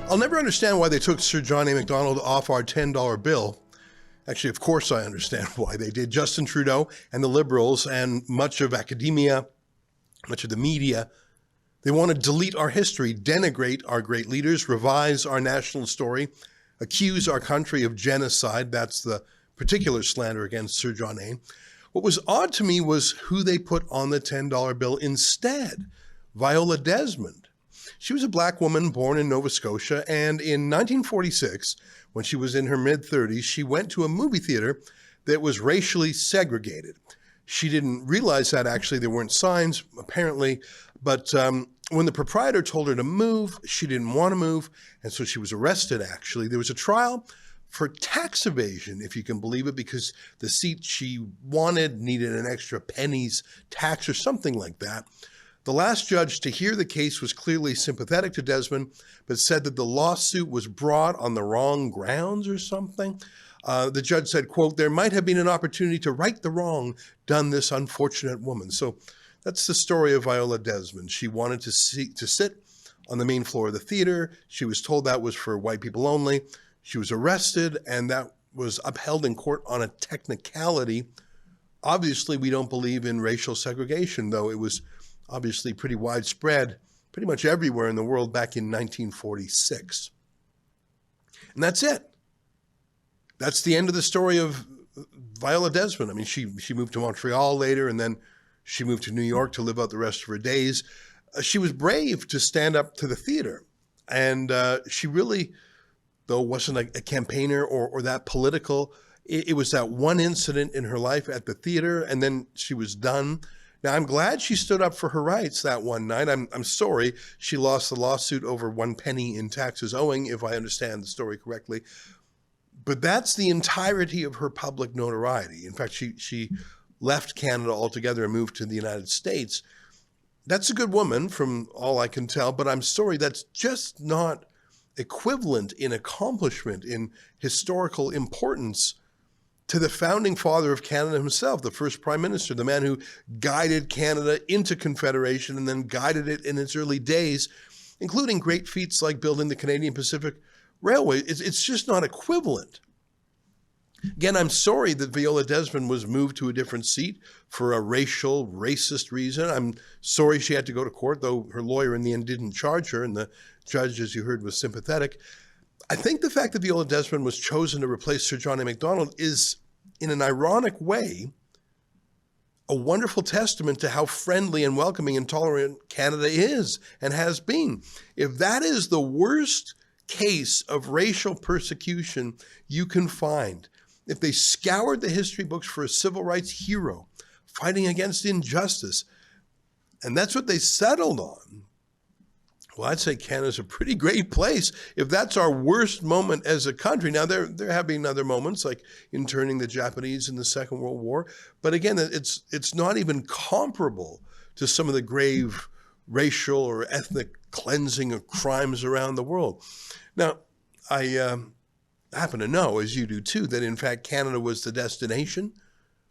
I'll never understand why they took Sir John A. Macdonald off our $10 bill. Actually, of course I understand why they did. Justin Trudeau and the Liberals and much of academia, much of the media, they want to delete our history, denigrate our great leaders, revise our national story, accuse our country of genocide. That's the particular slander against Sir John A. What was odd to me was who they put on the $10 bill instead. Viola Desmond. She was a black woman born in Nova Scotia, and in 1946, when she was in her mid-30s, she went to a movie theater that was racially segregated. She didn't realize that, actually. There weren't signs, apparently, but when the proprietor told her to move, she didn't want to move, and so she was arrested, actually. There was a trial for tax evasion, if you can believe it, because the seat she wanted needed an extra penny's tax or something like that. The last judge to hear the case was clearly sympathetic to Desmond, but said that the lawsuit was brought on the wrong grounds or something. The judge said, quote, "There might have been an opportunity to right the wrong done this unfortunate woman." So that's the story of Viola Desmond. She wanted to sit on the main floor of the theater. She was told that was for white people only. She was arrested, and that was upheld in court on a technicality. Obviously, we don't believe in racial segregation, though it was obviously pretty widespread, pretty much everywhere in the world back in 1946. And that's it. That's the end of the story of Viola Desmond. I mean, she moved to Montreal later, and then she moved to New York to live out the rest of her days. She was brave to stand up to the theater, and she really, though, wasn't a campaigner or that political. It was that one incident in her life at the theater, and then she was done. Now, I'm glad she stood up for her rights that one night. I'm sorry she lost the lawsuit over 1 penny in taxes owing, if I understand the story correctly. But that's the entirety of her public notoriety. In fact, she left Canada altogether and moved to the United States. That's a good woman from all I can tell, but I'm sorry, that's just not equivalent in accomplishment, in historical importance, to the founding father of Canada himself, the first prime minister, the man who guided Canada into Confederation and then guided it in its early days, including great feats like building the Canadian Pacific Railway. It's just not equivalent. Again, I'm sorry that Viola Desmond was moved to a different seat for a racist reason. I'm sorry she had to go to court, though her lawyer in the end didn't charge her, and the judge, as you heard, was sympathetic. I think the fact that Viola Desmond was chosen to replace Sir John A. Macdonald is, in an ironic way, a wonderful testament to how friendly and welcoming and tolerant Canada is and has been. If that is the worst case of racial persecution you can find, if they scoured the history books for a civil rights hero fighting against injustice, and that's what they settled on, well, I'd say Canada's a pretty great place if that's our worst moment as a country. Now, there have been other moments, like interning the Japanese in the Second World War. But again, it's not even comparable to some of the grave racial or ethnic cleansing of crimes around the world. Now, I happen to know, as you do too, that in fact Canada was the destination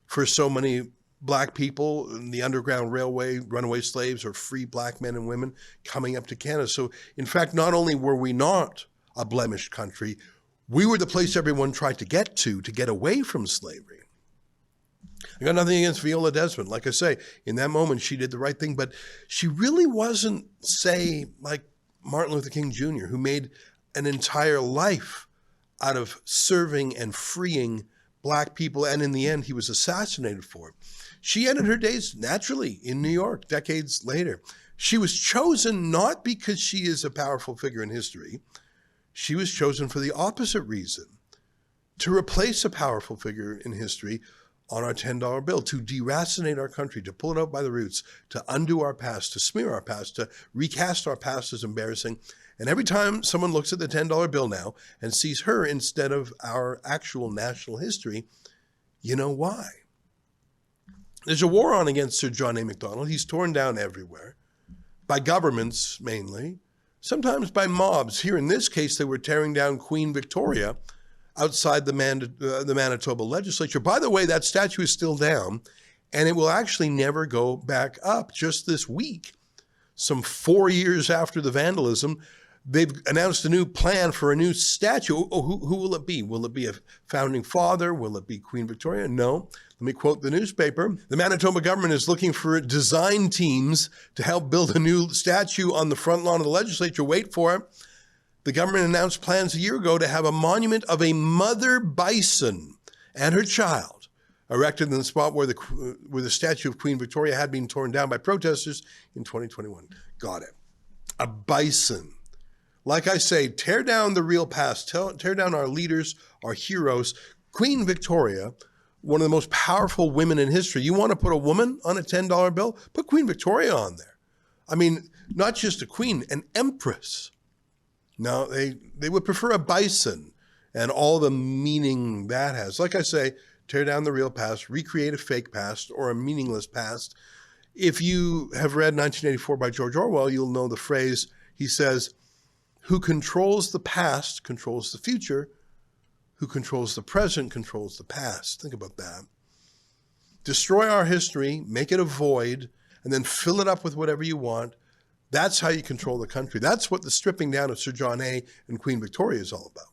for so many black people in the Underground Railway, runaway slaves, or free black men and women coming up to Canada. So in fact, not only were we not a blemished country, we were the place everyone tried to get away from slavery. I got nothing against Viola Desmond. Like I say, in that moment, she did the right thing, but she really wasn't, say, like Martin Luther King Jr., who made an entire life out of serving and freeing black people, and in the end, he was assassinated for it. She ended her days naturally in New York decades later. She was chosen not because she is a powerful figure in history. She was chosen for the opposite reason, to replace a powerful figure in history on our $10 bill, to deracinate our country, to pull it out by the roots, to undo our past, to smear our past, to recast our past as embarrassing. And every time someone looks at the $10 bill now and sees her instead of our actual national history, you know why. There's a war on against Sir John A. Macdonald. He's torn down everywhere, by governments mainly, sometimes by mobs. Here in this case, they were tearing down Queen Victoria outside the Manitoba legislature. By the way, that statue is still down, and it will actually never go back up. Just this week, some 4 years after the vandalism, They've announced a new plan for a new statue. Oh, who will it be? Will it be a founding father? Will it be Queen Victoria? No. Let me quote the newspaper. The Manitoba government is looking for design teams to help build a new statue on the front lawn of the legislature. Wait for it. The government announced plans a year ago to have a monument of a mother bison and her child erected in the spot where the statue of Queen Victoria had been torn down by protesters in 2021. Got it. A bison. Like I say, tear down the real past, tear down our leaders, our heroes. Queen Victoria, one of the most powerful women in history. You want to put a woman on a $10 bill? Put Queen Victoria on there. I mean, not just a queen, an empress. No, they would prefer a bison and all the meaning that has. Like I say, tear down the real past, recreate a fake past or a meaningless past. If you have read 1984 by George Orwell, you'll know the phrase, he says, who controls the past controls the future. Who controls the present controls the past. Think about that. Destroy our history, make it a void, and then fill it up with whatever you want. That's how you control the country. That's what the stripping down of Sir John A. and Queen Victoria is all about.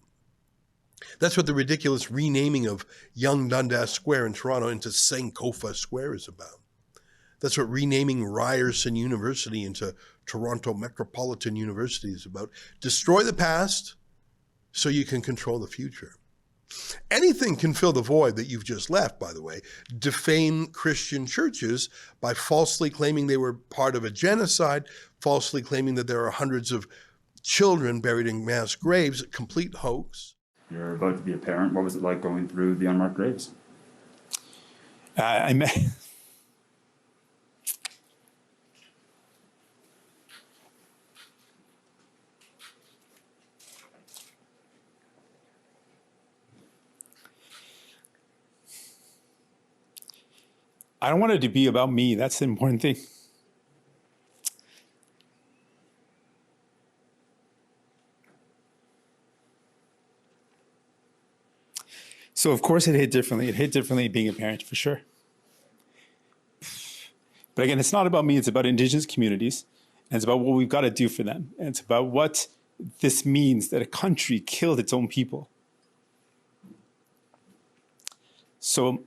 That's what the ridiculous renaming of Young Dundas Square in Toronto into Sankofa Square is about. That's what renaming Ryerson University into Toronto Metropolitan University is about. Destroy the past so you can control the future. Anything can fill the void that you've just left, by the way. Defame Christian churches by falsely claiming they were part of a genocide, falsely claiming that there are hundreds of children buried in mass graves, a complete hoax. You're about to be a parent. What was it like going through the unmarked graves? I don't want it to be about me. That's the important thing. So of course it hit differently. It hit differently being a parent, for sure. But again, it's not about me. It's about Indigenous communities. And it's about what we've got to do for them. And it's about what this means that a country killed its own people. So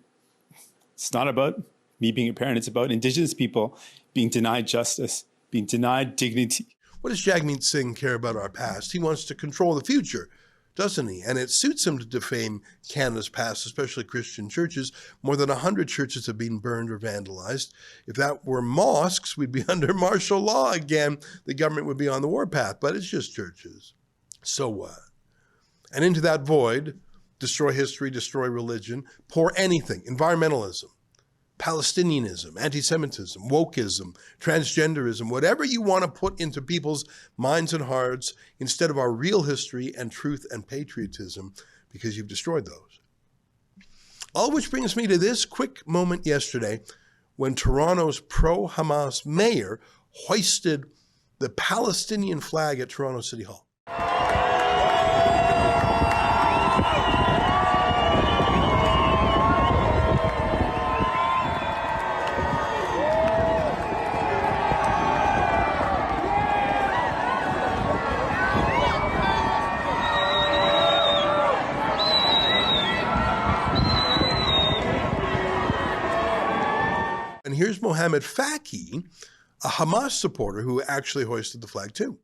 it's not about me being a parent. It's about Indigenous people being denied justice, being denied dignity. What does Jagmeet Singh care about our past? He wants to control the future, doesn't he? And it suits him to defame Canada's past, especially Christian churches. More than 100 churches have been burned or vandalized. If that were mosques, we'd be under martial law again. The government would be on the warpath, but it's just churches. So what? And into that void, destroy history, destroy religion, pour anything, environmentalism, Palestinianism, anti-Semitism, wokeism, transgenderism, whatever you want to put into people's minds and hearts instead of our real history and truth and patriotism, because you've destroyed those. All which brings me to this quick moment yesterday when Toronto's pro-Hamas mayor hoisted the Palestinian flag at Toronto City Hall. And here's Mohammed Faki, a Hamas supporter who actually hoisted the flag too.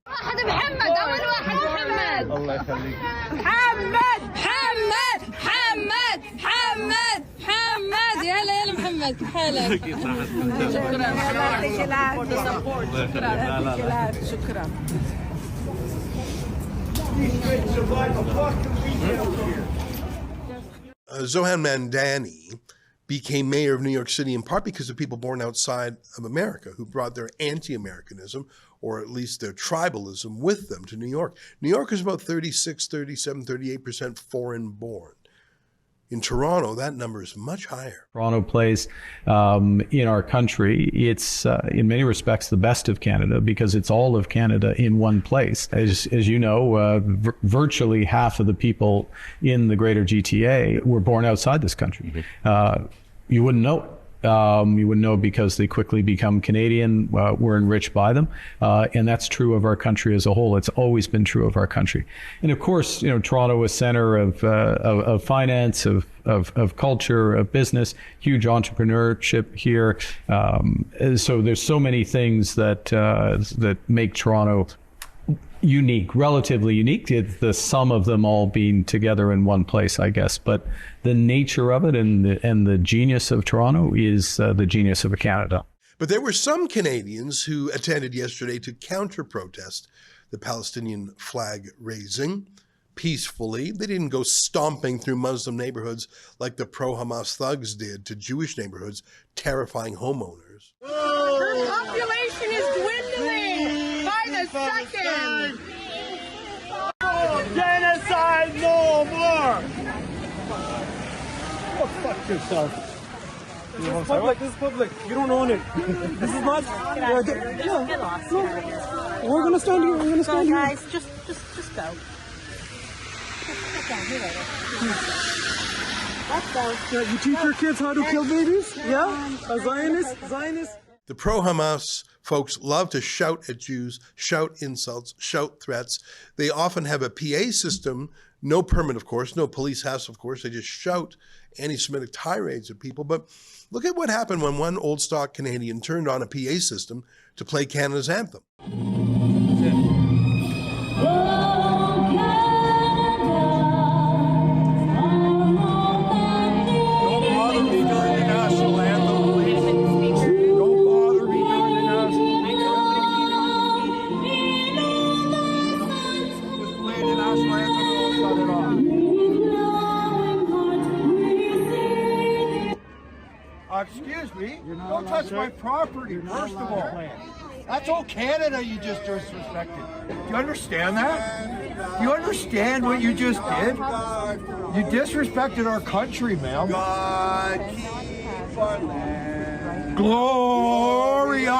Zohan Mandani became mayor of New York City in part because of people born outside of America who brought their anti-Americanism, or at least their tribalism, with them to New York. New York is about 36, 37, 38% foreign born. In Toronto, that number is much higher. Toronto plays in our country. It's in many respects the best of Canada because it's all of Canada in one place. As you know, virtually half of the people in the greater GTA were born outside this country. You wouldn't know it. You would know because they quickly become Canadian. We're enriched by them. And that's true of our country as a whole. It's always been true of our country. And of course, Toronto is center of finance, of culture, of business, huge entrepreneurship here. So there's so many things that make Toronto unique, relatively unique. It's the sum of them all being together in one place, I guess. But the nature of it and the genius of Toronto is the genius of Canada. But there were some Canadians who attended yesterday to counter-protest the Palestinian flag raising peacefully. They didn't go stomping through Muslim neighborhoods like the pro-Hamas thugs did to Jewish neighborhoods, terrifying homeowners. Her population is dwindling by the second. Genocide no more! Go fuck yourself. This is public, this is public. You don't own it. This is not... Get lost. We're gonna stand here, we're gonna stand here. Guys, just go. Let's go. Yeah, you teach your kids how to kill babies? Yeah? A Zionist? The pro-Hamas folks love to shout at Jews, shout insults, shout threats. They often have a PA system, no permit, of course, no police hassle, of course. They just shout anti-Semitic tirades at people. But look at what happened when one old stock Canadian turned on a PA system to play Canada's anthem. Excuse me, don't touch my property, first of all. That's all Canada you just disrespected. Do you understand that? Do you understand what you just did? You disrespected our country, ma'am. God keep our land glorious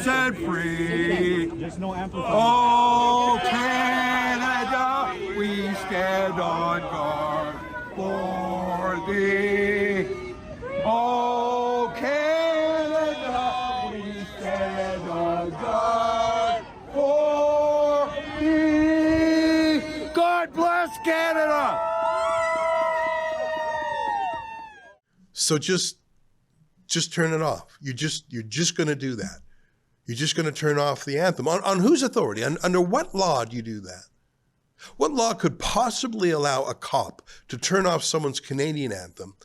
and free. There's no amplifier. Oh, Canada, we stand on guard for thee. Oh, Canada, we stand on guard for thee. God bless Canada. So just turn it off. You're just going to do that. You're just going to turn off the anthem. On whose authority? Under what law do you do that? What law could possibly allow a cop to turn off someone's Canadian anthem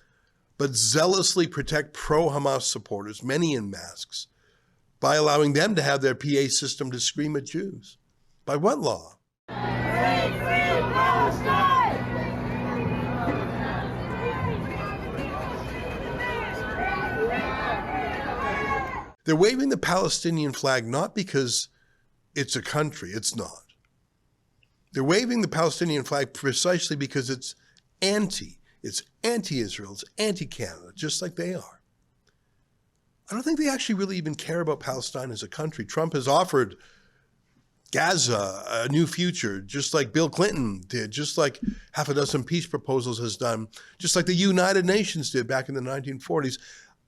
but zealously protect pro-Hamas supporters, many in masks, by allowing them to have their PA system to scream at Jews? By what law? They're waving the Palestinian flag not because it's a country, it's not. They're waving the Palestinian flag precisely because it's anti-Israel, it's anti-Canada, just like they are. I don't think they actually really even care about Palestine as a country. Trump has offered Gaza a new future, just like Bill Clinton did, just like half a dozen peace proposals has done, just like the United Nations did back in the 1940s.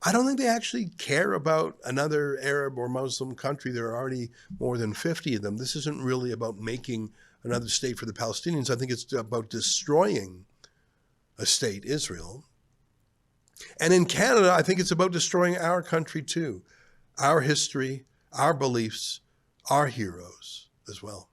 I don't think they actually care about another Arab or Muslim country. There are already more than 50 of them. This isn't really about making another state for the Palestinians. I think it's about destroying a state, Israel. And in Canada, I think it's about destroying our country too, our history, our beliefs, our heroes as well.